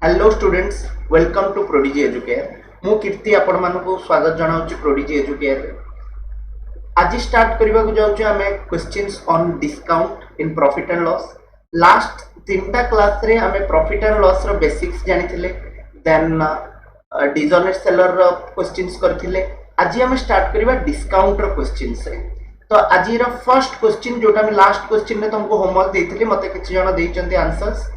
Hello students, welcome to Prodigy Educare. मु कीर्ति आपण मानकु स्वागत जनाउछि प्रोडिजी एजुकेयर। आज स्टार्ट करबा को जाउछि हमें questions on discount in profit and loss. Last तीनटा क्लास रे हमें प्रॉफिट एंड लॉस रो बेसिक्स जानिथिले, देन डिसऑनेस्ट सेलर रो क्वेश्चंस करथिले। आज हम स्टार्ट करबा डिस्काउंट रो क्वेश्चंस रे। तो आज रो फर्स्ट क्वेश्चन जोटा मैं लास्ट क्वेश्चन में तुमको होमवर्क देइथिले, मते किछि जण देइचंती आंसर्स।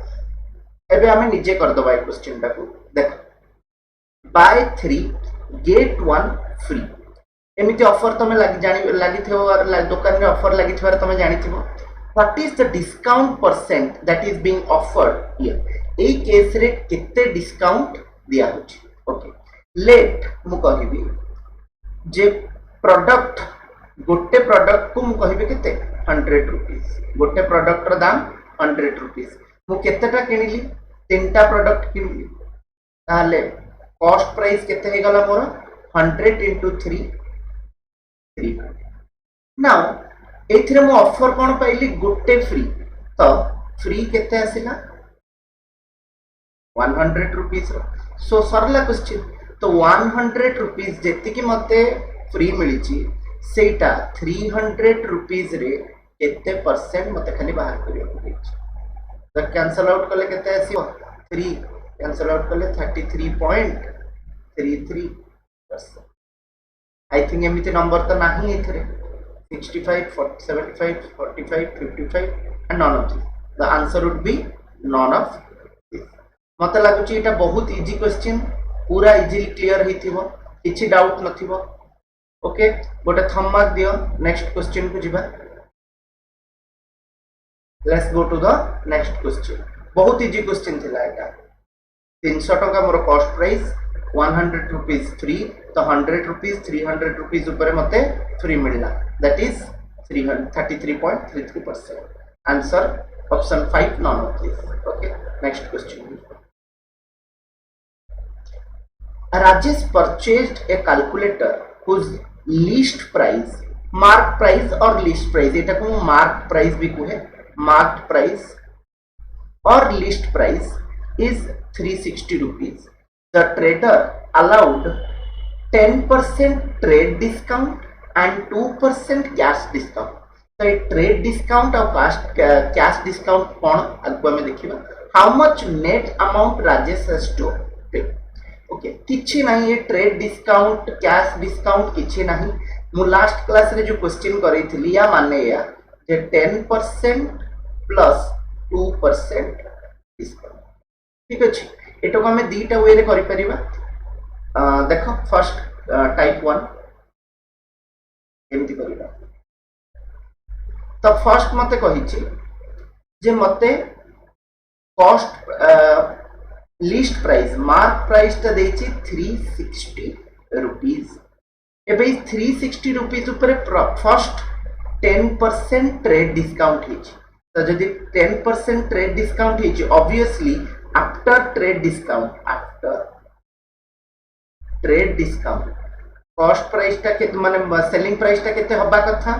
एबे हमें निजे कर दबा ए क्वेश्चन टाको। देख, बाय 3 गेट 1 फ्री एमिति ऑफर तमे लागि थेओ और दुकान रे ऑफर लागि थवार तमे जानि थिबो। What is the discount percent that is being offered here? ए केस रे केते डिस्काउंट दिया होछि? ओके, लेट मु कहिबी जे प्रोडक्ट गोटे प्रोडक्ट को मु कहिबे केते 100 रुपीस। गोटे प्रोडक्ट रो दाम 100 रुपीस। मु केतेटा किनिली? तीनटा प्रोडक्ट किनिली, ताले कॉस्ट प्राइस केते हे गला मोर 100 into 3 300। नाउ एथिरे मु ऑफर कोन पाइली? गोटे फ्री। तो फ्री केते आसिला 100 रुपीस रो। सो सरला क्वेश्चन। तो 100 रुपीस जेति कि मते फ्री मिली ची सेटा 300 रुपीस रे केते परसेंट मते खाली बाहर करियो पड़िछ। तो कैंसल आउट कले केते आसीबो? 3 कैंसल आउट कले 33.33%। आई थिंक एमिति नंबर तो नाही एथरे 65 75 45 55 and none of this. The answer would be none of this. मते लागुची एटा बहुत इजी क्वेश्चन, पूरा इजीली क्लियर हेथिबो, किछि डाउट नथिबो। ओके, गोटे थंब मार्क दियो। नेक्स्ट क्वेश्चन को जिबा। Let's go to the next question. बहुत इजी क्वेश्चन थिला एटा। 300 टका मोर कॉस्ट प्राइस, 100 रुपीस फ्री। तो 100 रुपीस 300 रुपीस ऊपर मते फ्री मिलला, that is 33.33%। Answer option 5 non of this. Okay, next question. Rajesh purchased a calculator whose list price, mark price और list price, एटा को mark price भी कहे, marked price or list price is 360 rupees. The trader allowed 10% trade discount and 2% cash discount. तो ये trade discount और cash discount कौन आगु में देखिबा। How much net amount Rajesh has to pay? Okay, किछि नहीं, ये ट्रेड डिस्काउंट कैश डिस्काउंट किछि नहीं। मु लास्ट क्लास रे जो क्वेश्चन करै थिली या माने या जे 10% प्लस 2% डिस्काउंट। ठीक अछि, एटो को हमें दीटा वे रे करि परिबा। देखो, फर्स्ट टाइप 1 एमति करिबा। तो फर्स्ट मते कहिछि जे मते cost list price, mark price ता देछि 360 रुपीस। एबे 360 रुपीस ऊपर फर्स्ट 10% ट्रेड डिस्काउंट हिच। तो जदि 10% trade discount hitch, obviously after trade discount cost price ता के माने सेलिंग प्राइस ता केते हबा कथा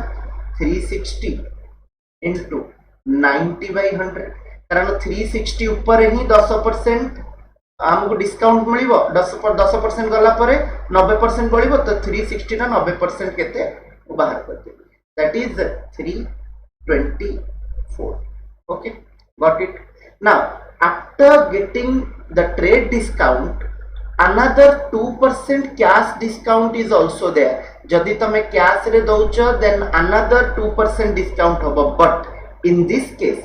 360 into 90/100। कारण 360 ऊपर ही 10% हमको डिस्काउंट मिलिबो। 10% गला परे 90% बळिबो। तो 360 ना 90% केते बाहर कर दे, that is 324। Okay, got it. Now after getting the trade discount another 2% cash discount is also there. जदि तमे कैश रे दउचो देन another 2% discount होबो, but in this case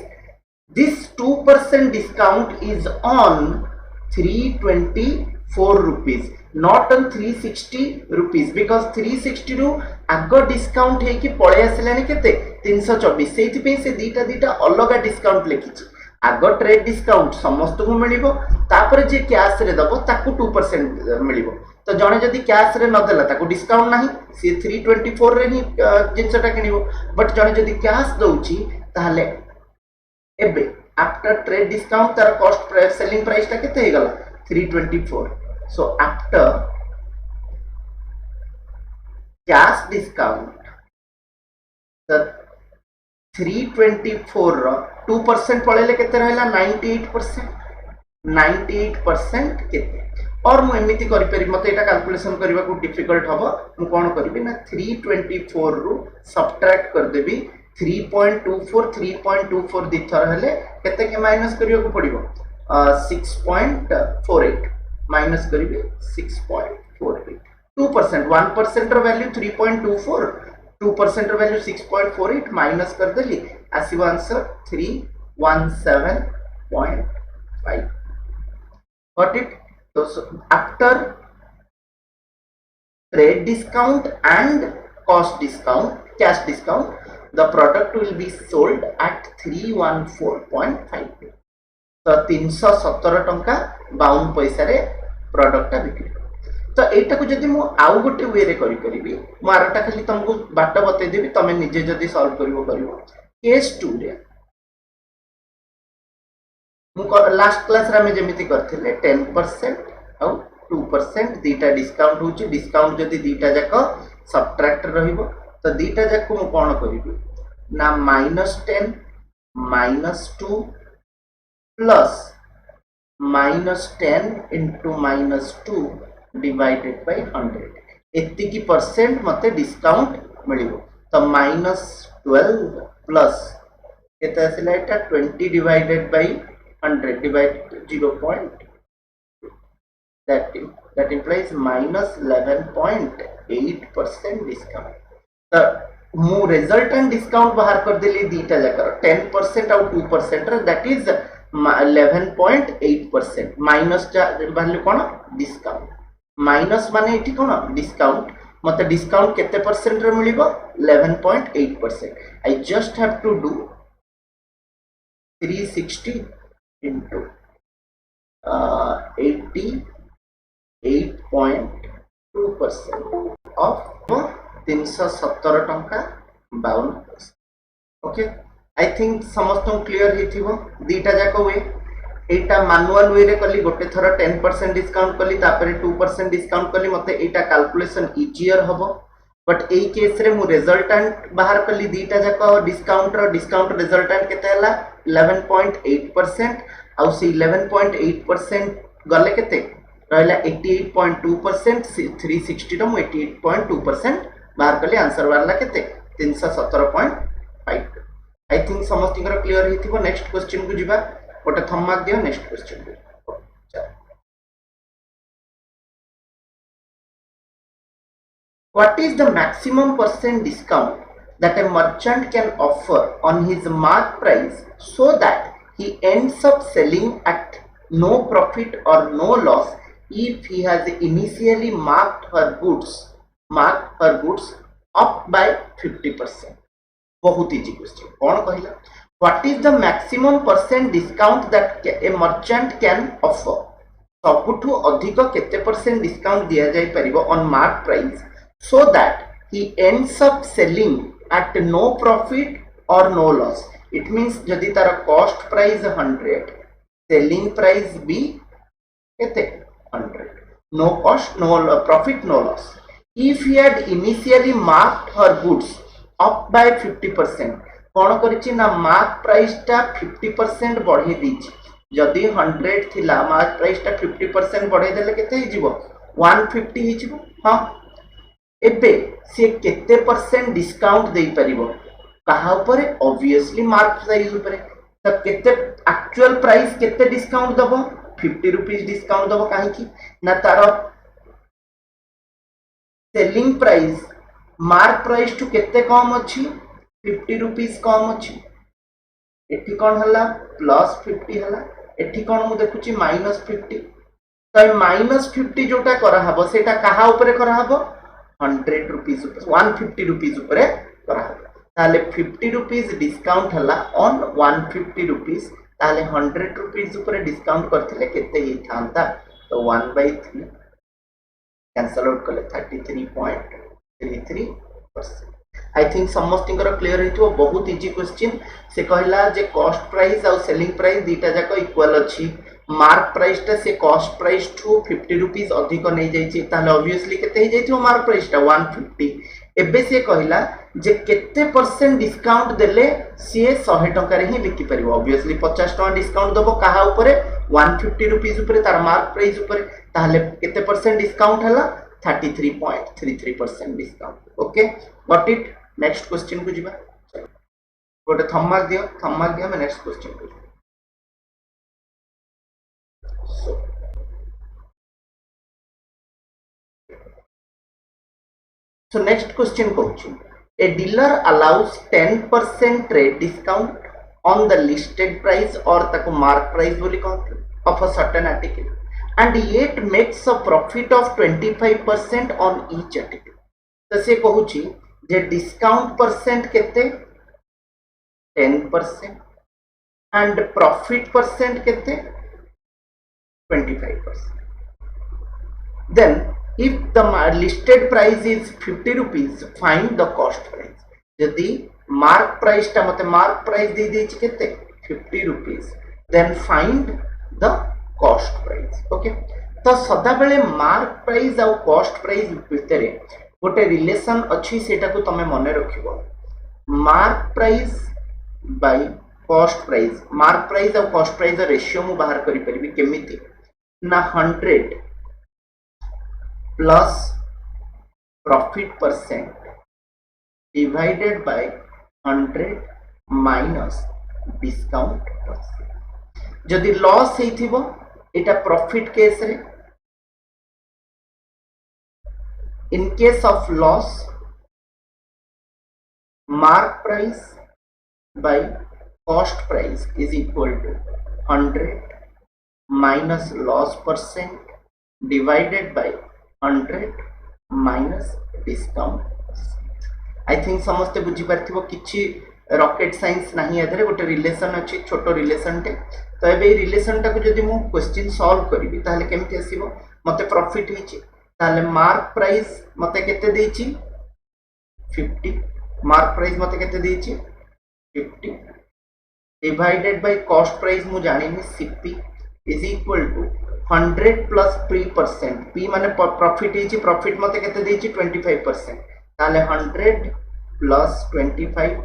this 2% discount is on 324 rupees, not on 360 rupees, because 360 रू आगो discount है कि पळे आसलानी केते 324। सेति पे से दीटा अलग डिस्काउंट लिखिछि। आगो ट्रेड डिस्काउंट समस्त को मिलिबो, तापर जे कैश रे दबो ताकू 2% मिलिबो। तो जणे जदि कैश रे न देला ताकू डिस्काउंट नाही, से 324 रे ही जिंसटा किनिबो। बट जणे जदि कैश दउची ताहले एबे आफ्टर ट्रेड डिस्काउंट तार कॉस्ट प्राइस सेलिंग प्राइस ता केते हे गला 324। So after cash discount the 324 रो 2% पळेले केते रहला 98%। 98% केते और मु एमिति करि परि मते एटा कैलकुलेशन करबा को डिफिकल्ट हबो मु कोन करबी ना 324 रु सब्ट्रैक्ट कर देबी 3.24 दी थर हेले केते के माइनस करियो को पड़िबो 6.48 माइनस करिबी 6.48 2% 1% रो वैल्यू 3.24 2% रो वैल्यू 6.48 माइनस कर देली आसीबो answer 317.5 got it. So after trade discount and cost discount, cash discount, the product will be sold at 314.5. तो 317 टंका 52 पैसा रे प्रोडक्ट बिक्री तो एटा को जदी मु आउ गोटे वे रे करि परिबी मु आरटा खाली तुमको बाट बतै देबी तमे निजे जदी सॉल्व करिवो केस 2 रे लास्ट क्लास रे में जेमिति करथिले 10% और 2% दीटा डिस्काउंट होची डिस्काउंट जदी दीटा जाक सब्ट्रैक्ट रहिबो तो दीटा जाक को कोन करिबी ना -10 -2 प्लस -10 into -2 डिवाइडेड बाय 100 एति की परसेंट मते डिस्काउंट मिलिबो तो -12 plus केता आसिला Etah 20 divided by 100 divided to 0.2 that implies -11.8% discount तो मु रिजल्टेंट डिस्काउंट बाहर कर देली दीटा जाकर 10% और 2% दैट इज 11.8% माइनस वैल्यू कोन डिस्काउंट माइनस माने एठी कोन डिस्काउंट मते डिस्काउंट केते परसेंट रे मिलिबो 11.8% I just have to do 360 into 88.2% of 317 टंका 52 पैसा ओके आई थिंक समस्त क्लियर हिथिबो दीटा जाको वे एटा मैनुअल वे रे कली गोटे थरा 10% डिस्काउंट कली तापरे 2% डिस्काउंट कली मते एटा कैलकुलेशन इजियर हबो बट ए केस रे मु रिजल्टेंट बाहर कली दीटा जाको डिस्काउंट रिजल्टेंट केते हला 11.8% आउ से 11.8% गले केते रहला 88.2% 360 रो 88.2% बाहर कली आंसर वाला केते 317.5 आई थिंक समस्त क्लियर हिथिबो नेक्स्ट क्वेश्चन को जिबा गोटे थंब मार दियो नेक्स्ट क्वेश्चन को What is the maximum percent discount that a merchant can offer on his mark price so that he ends up selling at no profit or no loss if he has initially marked her goods up by 50%? बहुत easy question कौन कहला What is the maximum percent discount that a merchant can offer? सबुठु अधिक केते percent discount दिया जाय परिबो on mark price so that he ends up selling at no profit or no loss. It means जदि तार cost price 100 selling price भी केते 100 no cost no profit no loss. If he had initially marked her goods up by 50% कौन करिछि ना mark price टा 50% बढ़े दीछि जदि 100 थिला मार्क प्राइस टा 50% बढ़े देले केते हि जिवो 150 हि जिवो हां एबे से केते परसेंट डिस्काउंट दे परिबो कहा ऊपर ऑब्वियसली मार्क प्राइस ऊपर त केते एक्चुअल प्राइस केते डिस्काउंट दबो 50 रुपीस डिस्काउंट दबो काहे की ना तारो selling price mark price to केते कम अछि 50 रुपीस कम अछि एठी कोन हला प्लस 50 हला एठी कोन मु देखुची -50 त -50 जोटा करा हबो सेटा कहा ऊपर करा हबो 100 रुपीस ऊपर 150 रुपीस ऊपर करा हबो ताले 50 रुपीस डिस्काउंट हला ऑन 150 रुपीस ताले 100 रुपीस ऊपर डिस्काउंट करथिले केते हि थांता तो 1/3 कैंसल आउट करले 33.33%. आई थिंक समस्त क्लियर हितो बहुत इजी क्वेश्चन से कहला जे कॉस्ट प्राइस और सेलिंग प्राइस दीटा जाक इक्वल अछि मार्क प्राइस टा से कॉस्ट प्राइस टू 50 रुपीस अधिक नै जाय छि ताले ऑब्वियसली केते हि जायथियो मार्क प्राइस टा 150 एबे से कहला जे केते परसेंट डिस्काउंट देले सी 100 टंकार ही बिकी परिबो ऑब्वियसली 50 टका डिस्काउंट दबो कहा ऊपर 150 रुपीस ऊपर तार मार्क प्राइस ऊपर ताहले केते परसेंट डिस्काउंट हला 33.33% discount okay got it next question को जिबा गोटे थंब मार्क दियो मैं नेक्स्ट क्वेश्चन को so next question कहूची a dealer allows 10% trade discount on the listed price or ताको mark price बोली कहते of a certain article and yet makes a profit of 25% on each article तो से कहूची जे discount percent केते 10% and profit percent केते 25%. Then if the listed price is 50 rupees find the cost price यदि mark price टा मते mark price दे देछि केते 50 rupees then find the cost price okay तो सदा बेले mark price और cost price भितरे गोटे रिलेशन अछि सेटा को तमे मने रखिबो mark price by cost price mark price और cost price रेशियो मु बाहर करि परिबी केमिति ना 100 plus profit percent divided by 100 minus discount percent जदि लॉस हेथिबो एटा प्रॉफिट केस रे in case of loss mark price by cost price is equal to 100 minus loss percent divided by 100 minus discount I think समस्ते बुझी पारथिबो किछि rocket science नाही एधरे गोटे relation अछि छोटो relation टे तो एबे रिलेशन टा को जदि मु क्वेश्चन सॉल्व करबी ताले केमति आसीबो मते प्रॉफिट हिची ताले मार्क प्राइस मते केते देछि 50 मार्क प्राइस मते केते देछि 50 डिवाइडेड बाय कॉस्ट प्राइस मु जानिनी CP is equal to 100 plus P% P माने प्रॉफिट हिची प्रॉफिट मते केते देछि 25% ताले 100 plus 25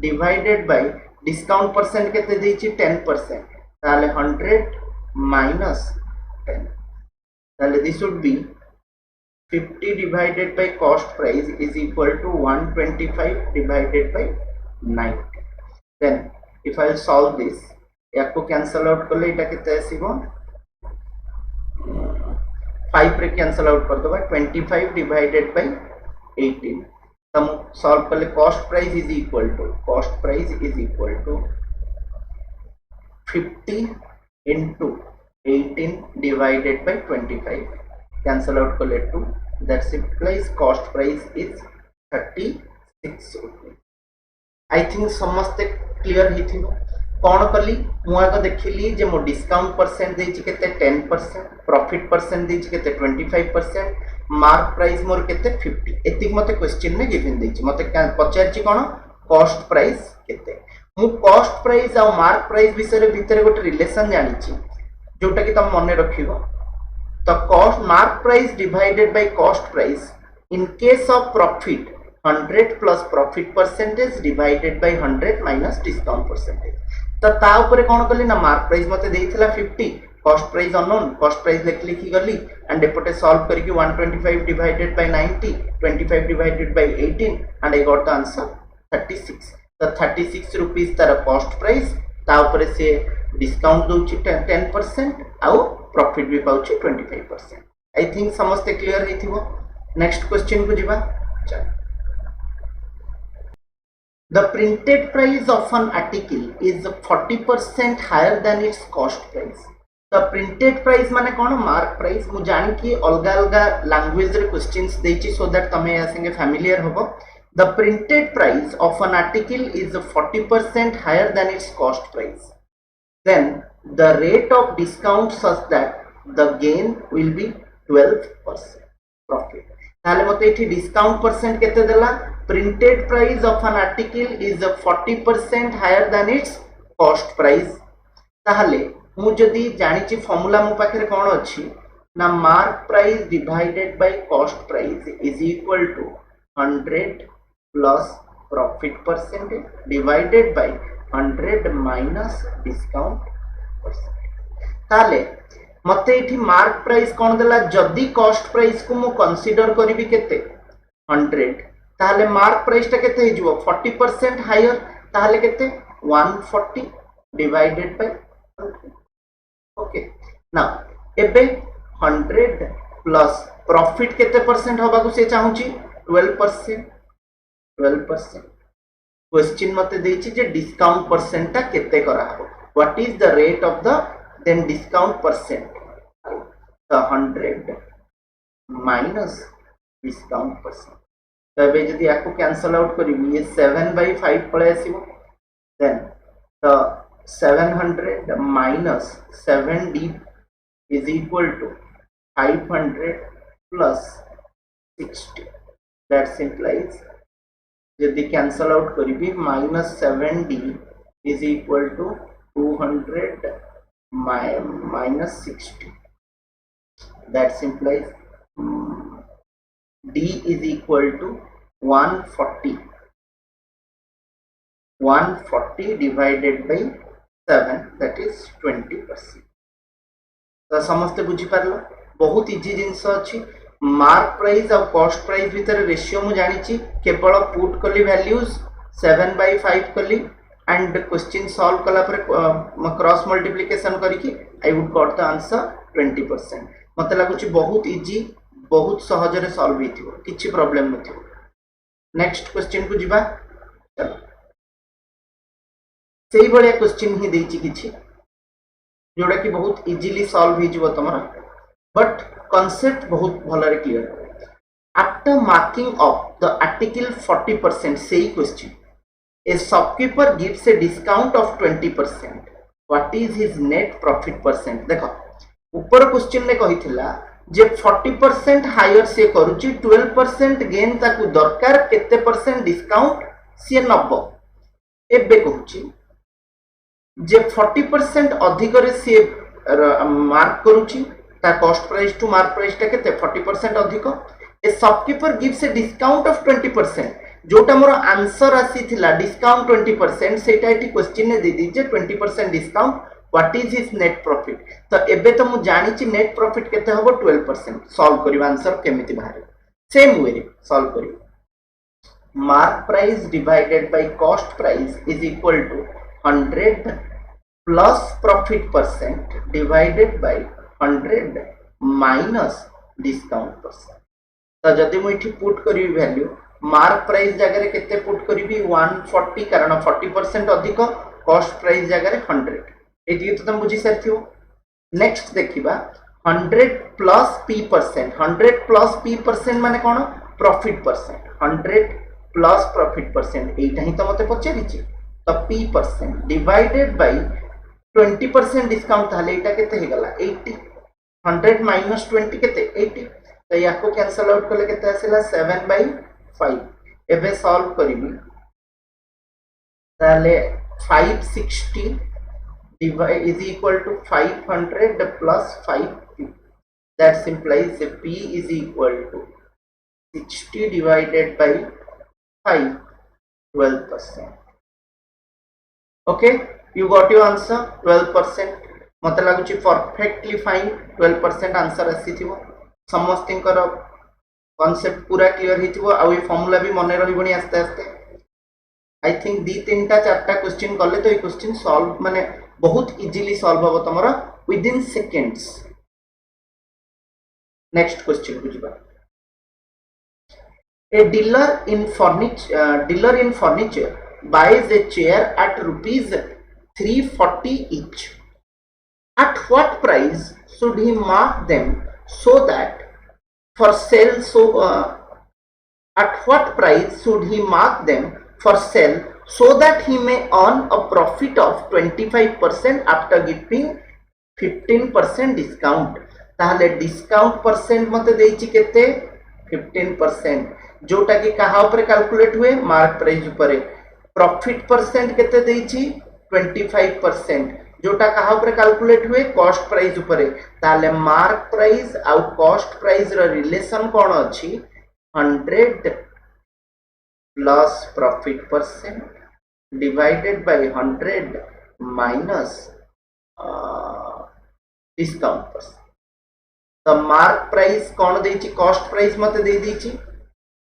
divided by discount percent केते देछि 10% ताले 100 माइनस 10 ताले this would be 50 divided by cost price is equal to 125 divided by 90 then if I solve this याको कैंसल आउट करले एटा केते आसीबो 5 रे कैंसल आउट कर दबा 25 divided by 18 तम सॉल्व करले cost price is equal to 50 into 18 divided by 25 cancel out करले 2 that implies cost price is 36 rupees I think समस्त क्लियर ही थी कौन कली मु आगे देखिली जे मो डिस्काउंट परसेंट देछि केते 10% प्रॉफिट परसेंट देछि केते 25% मार्क प्राइस मोर केते 50 एतिक मते क्वेश्चन में गिवन देछि मते पचारछि कोन कॉस्ट प्राइस केते मु कॉस्ट प्राइस और मार्क प्राइस विषय भितर गोटे रिलेशन जानिछि जोटा कि तुम मन रखिबो तो cost mark price divided by cost price in case of profit 100 plus profit percentage divided by 100 minus discount percentage तो ता ऊपर कोन कली ना मार्क प्राइस मते देइथिला 50 cost price unknown cost price लिखी गली एंड एपटे सॉल्व करके 125 divided by 90 25 divided bye 18 and I got the answer 36 तो 36 रुपीस तार कॉस्ट प्राइस ता ऊपर से डिस्काउंट दोछि 10% आउ प्रॉफिट भी पाउछि 25% आई थिंक समस्त क्लियर हेथिबो नेक्स्ट क्वेश्चन को जिबा चल The printed price of an article is 40% higher than its cost price. The printed price माने कौन मार्क प्राइस मु जान कि अलगा अलगा लैंग्वेज रे क्वेश्चंस देछि सो दैट तमे या संगे फैमिलियर होबो The printed price of an article is 40% higher than its cost price. Then the rate of discount such that the gain will be 12% profit. ताले मते एठी डिस्काउंट परसेंट केते देला printed price of an article is 40% higher than its cost price ताहले मु जदी जानिछि formula मु पाखरे कोन अछि ना mark price divided by cost price is equal to 100 plus profit percentage divided by 100 minus discount percent. ताले मते इठी मार्क प्राइस कौन देला जदी कॉस्ट प्राइस को मु कंसीडर करिवि केते 100 ताले मार्क प्राइस टा केते हिजबो 40% हायर ताले केते 140 डिवाइडेड बाय ओके नाउ एबे 100 प्लस प्रॉफिट केते परसेंट होबा को से चाहूची 12% क्वेश्चन मते देछि जे डिस्काउंट परसेंट ता केते करा हबो what is the rate of the then discount percent the 100 minus discount percent तबे जदि आपको कैंसल आउट करिवि ये 7/5 पळे आसीबो then the 700 minus 7d is equal to 500 plus 60 that implies जदि कैंसल आउट करिवि minus 7d is equal to 200 minus 60 that implies d is equal to 140 divided by 7 that is 20%। तो समस्त बुझी पारलो बहुत इजी जिंस अछि mark price और cost price भीतर ratio मु जानि छि केवल पुट कली वैल्यूज 7/5 कली एंड क्वेश्चन सॉल्व कला पर क्रॉस मल्टीप्लिकेशन करिकि I would got the answer 20%। मते लागुची बहुत इजी बहुत सहज रे सॉल्व हिथिबो किछि प्रॉब्लम नथिबो। नेक्स्ट क्वेश्चन को जिबा चलो सेही बढिया क्वेश्चन ही देछि किछि जोड़ा कि बहुत इजीली सॉल्व ही जिवो तमरा बट कांसेप्ट बहुत भलो रे clear. After marking of the article 40% सेही question A shopkeeper gives a discount of 20% what is his net profit percent. देखो ऊपर क्वेश्चन ने कहिथिला जे 40% हायर से करूची 12% गेन ताकू दरकार केते परसेंट डिस्काउंट से नबो एबे कहूची जे 40% अधिक रे से मार्क करूची ता cost price to mark price ता केते 40% अधिक a shopkeeper gives a discount of 20% जोटा मोर आंसर आसी थिला डिस्काउंट 20% सेटा एटी क्वेश्चन ने दे दीजे 20% discount what is his net profit. तो एबे तो मु जानि छि नेट प्रॉफिट केते हबो 12% सॉल्व करिवा आंसर केमिति बाहर सेम वे रे सॉल्व करिवा mark price divided by cost price is equal to 100 plus profit percent divided by 100 minus discount percent. तो जदि मु इठी पुट करिवि वैल्यू मार्क प्राइस जगह रे केते पुट करिवि 140 कारण 40% अधिक कॉस्ट प्राइस जगह रे 100 एति तो तुम बुझी सारथियो। नेक्स्ट देखिबा 100 plus p percent 100 plus p percent माने कोन profit percent 100 plus profit percent एटा ही तो मते पचेरि छि तो p percent divided by 20% discount थाले एटा केते हे गला 80 100 माइनस 20 केते 80 तो याको कैंसल आउट करले केते आसेला 7/5 एबे सॉल्व करिवि ताले 560 is equal to 500 plus 5p that implies p is equal to 60 divided by 5 12%। okay you got your answer 12%। मते लागुची परफेक्टली फाइन 12% आंसर आसीथिबो समस्तिंकर कांसेप्ट पूरा क्लियर हिथिबो आ ए फार्मूला भी मने रहिबनी आस्ते आस्ते आई थिंक दी तीनटा चारटा क्वेश्चन करले तो ए क्वेश्चन सॉल्व माने बहुत इजीली सॉल्व हो तमरा within seconds. Next question को जिबा a dealer in furniture buys a chair at rupees 340 each at what price should he mark them so that for sale at what price should he mark them for sale so that he may earn a profit of 25% after giving 15% discount। ताहले discount percent मते देछि केते 15% जोटा कि कहा ऊपर calculate हुए mark price ऊपर प्रॉफिट परसेंट केते देछि 25% जोटा कहा ऊपर कैलकुलेट हुए कॉस्ट प्राइस ऊपर ताले मार्क प्राइस आ कॉस्ट प्राइस रो रिलेशन कोन अछि 100 plus profit percent divided by 100 minus discount percent. तो मार्क प्राइस कौन देछि कॉस्ट प्राइस मते दे देछि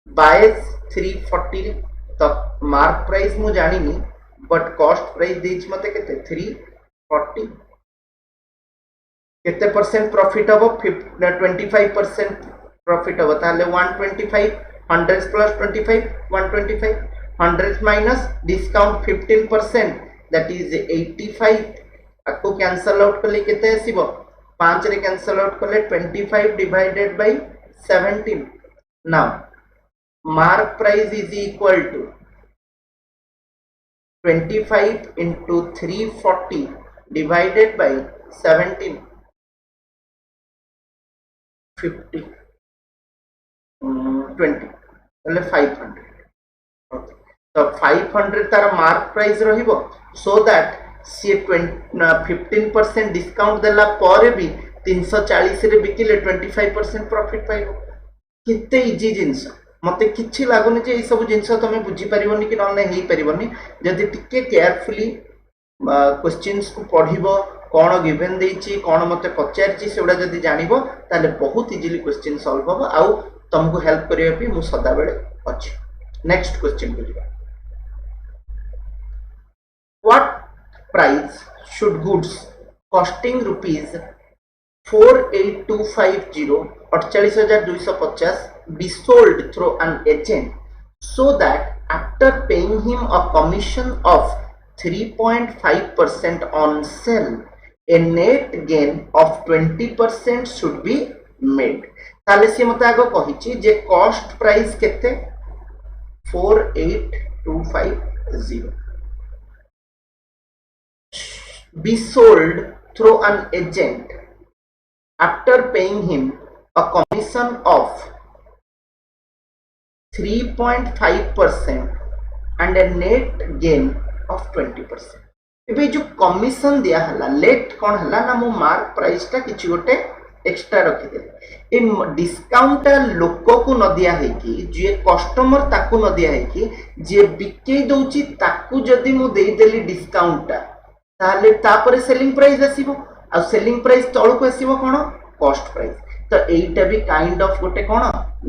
बाय 340 रे तो मार्क प्राइस मु जानिनी बट कॉस्ट प्राइस देछि मते केते 340 केते परसेंट प्रॉफिट हबो 25% प्रॉफिट हबो ताले 125 100 plus 25 125 100 minus discount 15% that is 85 आपको कैंसल आउट करले केते आसीबो 5 रे कैंसल आउट करले 25 divided by 17 now mark price is equal to 25 into 340 divided by 17 50 20 એટલે 500 okay. तो 500 तार मार्क प्राइस रहिबो सो दैट सी 15% डिस्काउंट देला पर भी 340 रे बिकिले 25% प्रॉफिट पाइबो किते इजी जिंस मते किछि लागुनी जे ए सब जिंस तमे बुझी परिबोनी कि न हेई परिबोनी जदि टिके केयरफुली क्वेश्चंस को पढिबो कोन गिवन देछि कोन मते पचारछि सेउडा जदि जानिबो ताले बहुत इजीली क्वेश्चन सॉल्व होबो आउ तुमको हेल्प करिया भी मु सदा बेले अछि नेक्स्ट क्वेश्चन को जिबा what price should goods costing rupees 48250 48250 be sold through an agent so that after paying him a commission of 3.5% on sale a net gain of 20% should be made ताले से मते आगो कहिछि जे कॉस्ट प्राइस केते 48250 be sold through an agent after paying him a commission of 3.5% and a net gain of 20%. एबे जो commission दिया हला late कोन हला ना मो मार्क प्राइस टा किछि गोटे एक्स्ट्रा रखि दे ए डिस्काउंट लोको को न दिया है कि जे कस्टमर ताकू न दिया है कि जे बिके दउची ताकू जदी मु देई देली डिस्काउंट टा ताले तापरे सेलिंग प्राइस आसीबो आ सेलिंग प्राइस तळु को आसीबो कोन कॉस्ट प्राइस तो एटा भी काइंड ऑफ गोटे कोन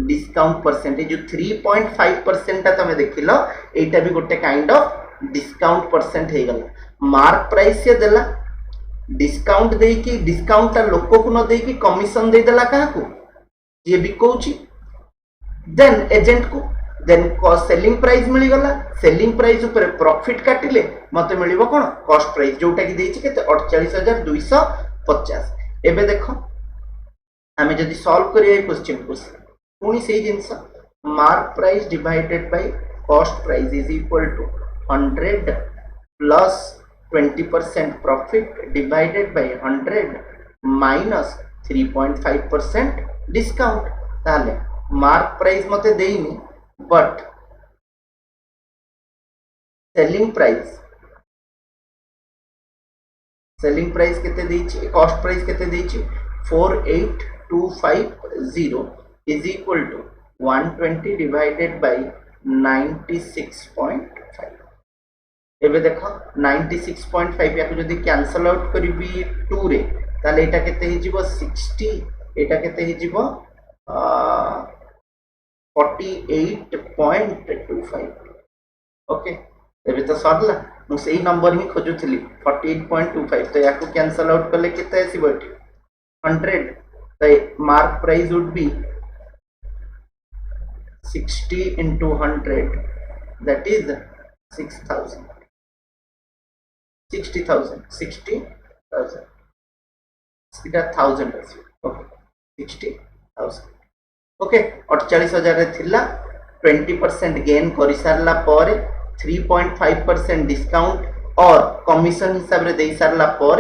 डिस्काउंट परसेंटेज जो 3.5% ता तमे देखिलो एटा भी गोटे काइंड ऑफ डिस्काउंट परसेंट हे गला मार्क प्राइस से देला डिस्काउंट देई कि डिस्काउंट ता लोको को न देई कि कमिशन दे देला काहा को जे बिकोची देन एजेंट को देन सेलिंग प्राइस मिली गला सेलिंग प्राइस ऊपर प्रॉफिट काटिले मते मिलिबो कोन कॉस्ट प्राइस जोटा कि देछि केते 48250 एबे देखो हमें जदि सॉल्व करिए क्वेश्चन को पुनी सेही जिंस mark price divided by cost price is equal to 100 plus 20% profit divided by 100 minus 3.5% discount ताले मार्क प्राइस मते देइनी बट सेलिंग प्राइस केते देछि कॉस्ट प्राइस केते देछि 48250 is equal to 120 divided by 96.5 एबे देखो 96.5 याको जदी कैंसल आउट करबी 2 रे ताले एटा केते हि जीवो 60 एटा केते हि जीवो 48.25 ओके एबे तो सरला मु सेही नंबर ही खोजुथली 48.25 तो याको कैंसल आउट करले केते आसीबो 100 the mark price would be 60 into 100 that is 60,000 এটা 1000 আছে ओके 60,000 ओके 48000 रे थिला 20% गेन करि सारला पर 3.5% डिस्काउंट और कमिशन हिसाब रे देई सारला पर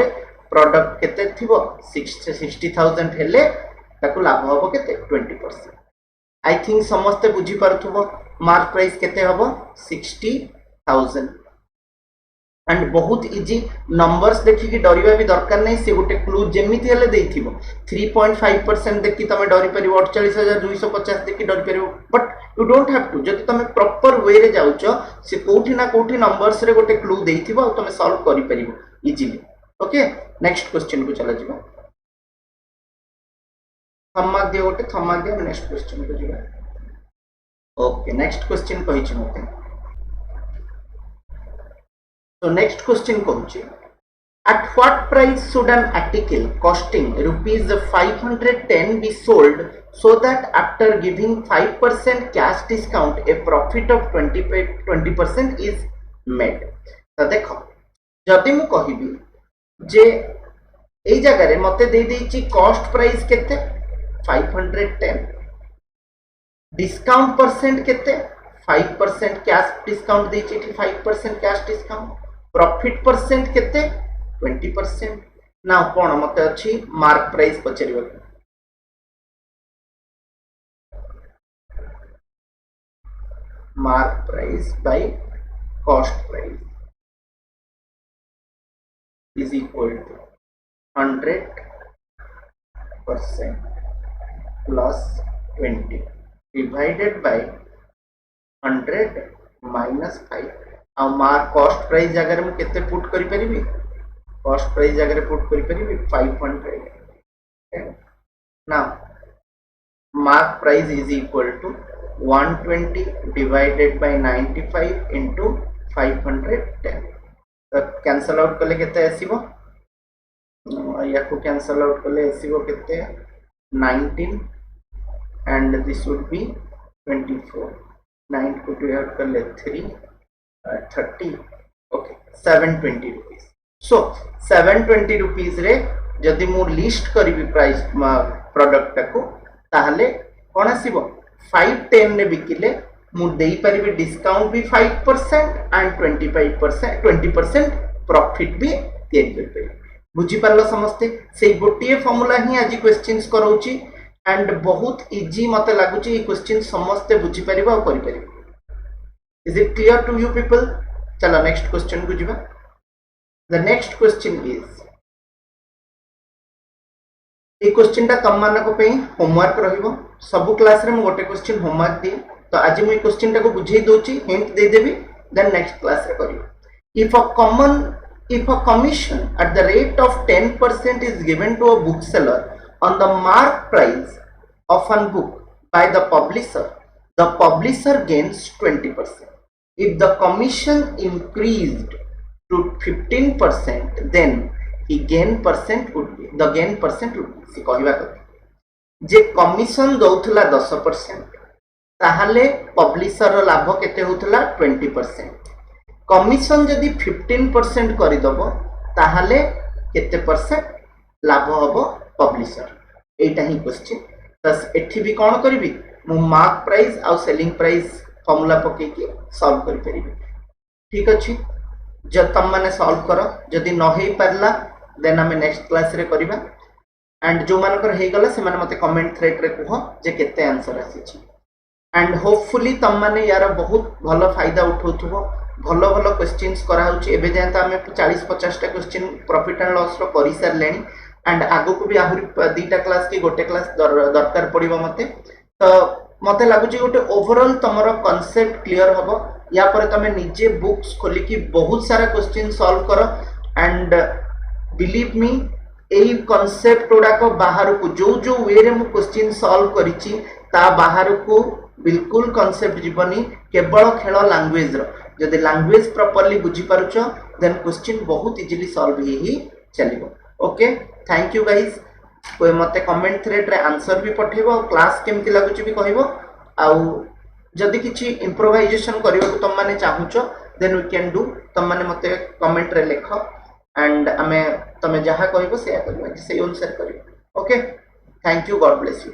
प्रोडक्ट केते थिबो 60,000 हेले ताकू लाभ होबो केते 20% आई थिंक समस्त बुझी परथुबो मार्क प्राइस केते होबो 60,000 एंड बहुत इजी नंबर्स देखिकी डरिबा भी दरकार नहीं से गोटे क्लू जेमिति हेले देइथिबो 3.5% देखि तमे डरि परिबो 48250 देखि डरि परिबो but you don't have to जदि तमे प्रॉपर वे रे जाउचो से कोठी ना कोठी नंबर्स रे गोटे क्लू देइथिबो तमे सॉल्व करि परिबो इजीली ओके नेक्स्ट क्वेश्चन को चला जिबा थम्मा दियो गोटे थम्मा दियो नेक्स्ट क्वेश्चन को जिबा ओके नेक्स्ट क्वेश्चन कहिछि मते So next question कहूँ at what price should an article costing rupees 510 be sold so that after giving 5% cash discount a profit of 20% is made तो देखो जदि मु कहिबी जे एई जगह रे मते दे देछि कॉस्ट प्राइस केते 510 डिस्काउंट परसेंट केते 5% कैश डिस्काउंट देछि 5% कैश डिस्काउंट प्रॉफिट परसेंट केते 20% ना कोन मते अछि मार्क प्राइस पचरिबो mark price by cost price is equal to 100% plus 20 divided by 100 minus 5 आ मार्क कॉस्ट प्राइस जगह में केते पुट करि परिबी कॉस्ट प्राइस जगह रे पुट करि परिबी 500 ना mark price is equal to 120 divided by 95 into 510 तो कैंसल आउट कले केते आसीबो या को कैंसल आउट कले आसीबो केते 19 एंड दिस वुड बी 24 9 को डिवाइड कर ले 3 30 ओके 720 रुपीस सो 720 रुपीस रे जदि मु लिस्ट करिवि प्राइस प्रोडक्ट को ताहले कोन आसीबो 510 रे बिकिले मु देई परिबि डिस्काउंट भी 5% एंड 20% प्रॉफिट भी देई परिबि बुझी पारलो समस्ते से गोटिए फार्मूला ही आज क्वेश्चंस करौची एंड बहुत इजी मते लागुची ए क्वेश्चन समस्ते बुझी परिबा और करि परिबा Is it clear to you people? चलो next question को जिबा The next question is A question टा तम मानक पे होमवर्क रहिबो सब क्लास रे मु गोटे क्वेश्चन होमवर्क दिए तो आज मु ए क्वेश्चन टा को बुझेई दोची हिंट दे देबी देन नेक्स्ट क्लास रे करियो if a commission at the rate of 10% is given to a bookseller on the mark price of a book by the publisher gains 20%. If the commission increased to 15%, then the gain percent would be से कहवा कथि जे commission दउथला 10% ताहाले publisher लाभ केते होतला 20%. Commission जदि 15% करि दबो ताहाले केते परसेंट लाभ हबो पब्लिशर एटा ही क्वेश्चन बस एठी भी कोन करबी मु मार्क प्राइस आ सेलिंग प्राइस फॉर्मूला पके के सॉल्व कर परिबे ठीक अछि जब तुम माने सॉल्व करो जदि न हे परला देन हमें नेक्स्ट क्लास रे करबा एंड जो मानकर हे गला से माने मते कमेंट थ्रेड रे कहो जे केते आंसर आसी छी एंड होपफुली तुम माने यार बहुत भलो फायदा उठौथबो भलो भलो क्वेश्चंस करा होची एबे जाय त हमें 40-50 टा क्वेश्चन प्रॉफिट एंड लॉस रो करि सर लेनी एंड आगो को भी आहुरी दीटा क्लास की गोटे क्लास दरकार पड़िबो मते तो मते लागुची गोटे ओवरऑल तमरो कांसेप्ट क्लियर हबो या पर तमे निजे बुक्स खोली की बहुत सारा क्वेश्चन सॉल्व करो एंड बिलीव मी एई कांसेप्ट ओडा को बाहर को जो वे रे मु क्वेश्चन सॉल्व करिची ता बाहर को बिल्कुल कांसेप्ट जीवनी केवल खेल लैंग्वेज रो जदि लैंग्वेज प्रॉपर्ली बुझी पारुछो देन क्वेश्चन बहुत इजीली सॉल्व ही चलिबो ओके थैंक यू गाइस कोई मते कमेंट थ्रेड रे आंसर भी पठेबो क्लास केमति लागुची भी कहबो आउ जदि किछि इंप्रोवाइजेशन करियो तो तुम माने चाहुचो देन वी कैन डू तुम माने मते कमेंट रे लिखो एंड हमें तमे जहा कहबो से करबो से अनुसार करियो okay thank you God bless you